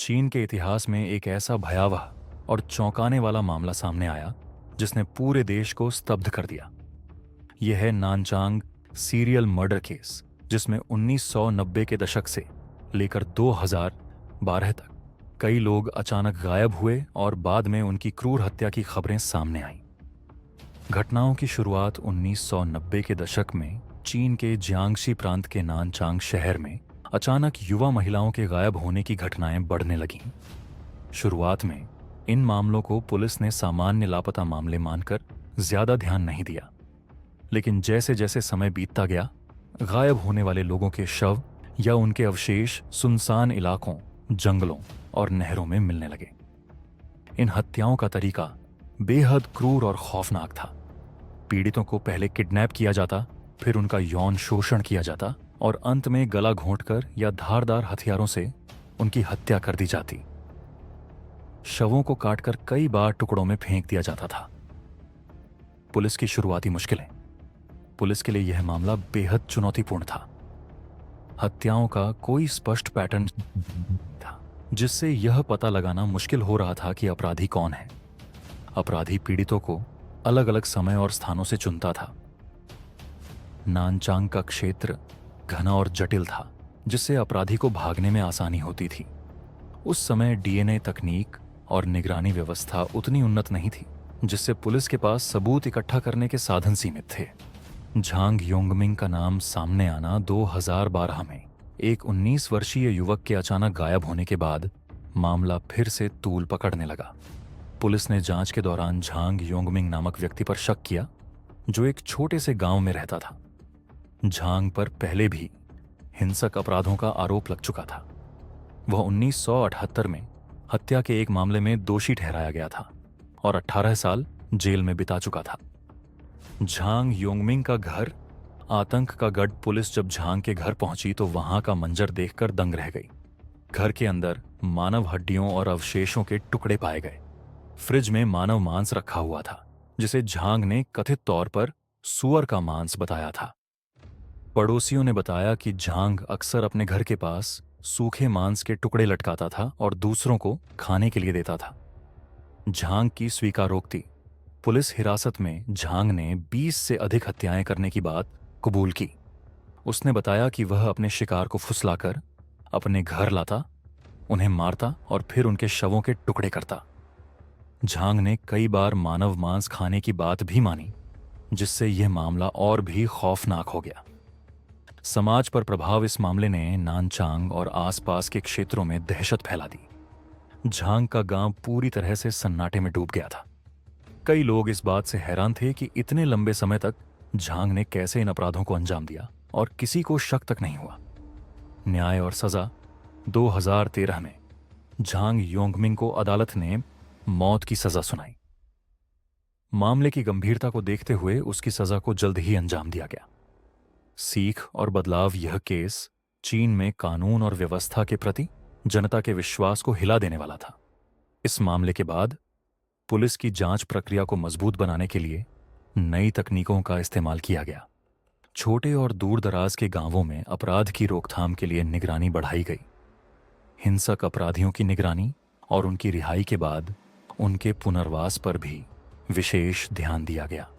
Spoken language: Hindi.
चीन के इतिहास में एक ऐसा भयावह और चौंकाने वाला मामला सामने आया जिसने पूरे देश को स्तब्ध कर दिया। यह है नानचांग सीरियल मर्डर केस, जिसमें 1990 के दशक से लेकर 2012 तक कई लोग अचानक गायब हुए और बाद में उनकी क्रूर हत्या की खबरें सामने आईं। घटनाओं की शुरुआत 1990 के दशक में चीन के जियांगशी प्रांत के नानचांग शहर में अचानक युवा महिलाओं के गायब होने की घटनाएं बढ़ने लगीं। शुरुआत में इन मामलों को पुलिस ने सामान्य लापता मामले मानकर ज्यादा ध्यान नहीं दिया, लेकिन जैसे जैसे समय बीतता गया, गायब होने वाले लोगों के शव या उनके अवशेष सुनसान इलाकों, जंगलों और नहरों में मिलने लगे। इन हत्याओं का तरीका बेहद क्रूर और खौफनाक था। पीड़ितों को पहले किडनैप किया जाता, फिर उनका यौन शोषण किया जाता और अंत में गला घोंटकर या धारदार हथियारों से उनकी हत्या कर दी जाती। शवों को काटकर कई बार टुकड़ों में फेंक दिया जाता था। पुलिस की शुरुआती मुश्किलें। पुलिस के लिए यह मामला बेहद चुनौतीपूर्ण था। हत्याओं का कोई स्पष्ट पैटर्न था, जिससे यह पता लगाना मुश्किल हो रहा था कि अपराधी कौन है। अपराधी पीड़ितों को अलग अलग समय और स्थानों से चुनता था। नानचांग का क्षेत्र घना और जटिल था, जिससे अपराधी को भागने में आसानी होती थी। उस समय डीएनए तकनीक और निगरानी व्यवस्था उतनी उन्नत नहीं थी, जिससे पुलिस के पास सबूत इकट्ठा करने के साधन सीमित थे। झांग योंगमिंग का नाम सामने आना 2012 में एक 19 वर्षीय युवक के अचानक गायब होने के बाद मामला फिर से तूल पकड़ने लगा। पुलिस ने जांच के दौरान झांग योंगमिंग नामक व्यक्ति पर शक किया, जो एक छोटे से गांव में रहता था। झांग पर पहले भी हिंसक अपराधों का आरोप लग चुका था। वह 1978 में हत्या के एक मामले में दोषी ठहराया गया था और 18 साल जेल में बिता चुका था। झांग योंगमिंग का घर आतंक का गढ़। पुलिस जब झांग के घर पहुंची तो वहां का मंजर देखकर दंग रह गई। घर के अंदर मानव हड्डियों और अवशेषों के टुकड़े पाए गए। फ्रिज में मानव मांस रखा हुआ था, जिसे झांग ने कथित तौर पर सुअर का मांस बताया था। पड़ोसियों ने बताया कि झांग अक्सर अपने घर के पास सूखे मांस के टुकड़े लटकाता था और दूसरों को खाने के लिए देता था। झांग की स्वीकारोक्ति। पुलिस हिरासत में झांग ने 20 से अधिक हत्याएं करने की बात कबूल की। उसने बताया कि वह अपने शिकार को फुसलाकर अपने घर लाता, उन्हें मारता और फिर उनके शवों के टुकड़े करता। झांग ने कई बार मानव मांस खाने की बात भी मानी, जिससे यह मामला और भी खौफनाक हो गया। समाज पर प्रभाव इस मामले ने नानचांग और आसपास के क्षेत्रों में दहशत फैला दी। झांग का गांव पूरी तरह से सन्नाटे में डूब गया था। कई लोग इस बात से हैरान थे कि इतने लंबे समय तक झांग ने कैसे इन अपराधों को अंजाम दिया और किसी को शक तक नहीं हुआ। न्याय और सजा। 2013 में झांग योंगमिंग को अदालत ने मौत की सजा सुनाई। मामले की गंभीरता को देखते हुए उसकी सजा को जल्द ही अंजाम दिया गया। सीख और बदलाव। यह केस चीन में कानून और व्यवस्था के प्रति जनता के विश्वास को हिला देने वाला था। इस मामले के बाद पुलिस की जांच प्रक्रिया को मजबूत बनाने के लिए नई तकनीकों का इस्तेमाल किया गया। छोटे और दूर-दराज के गांवों में अपराध की रोकथाम के लिए निगरानी बढ़ाई गई। हिंसक अपराधियों की निगरानी और उनकी रिहाई के बाद उनके पुनर्वास पर भी विशेष ध्यान दिया गया।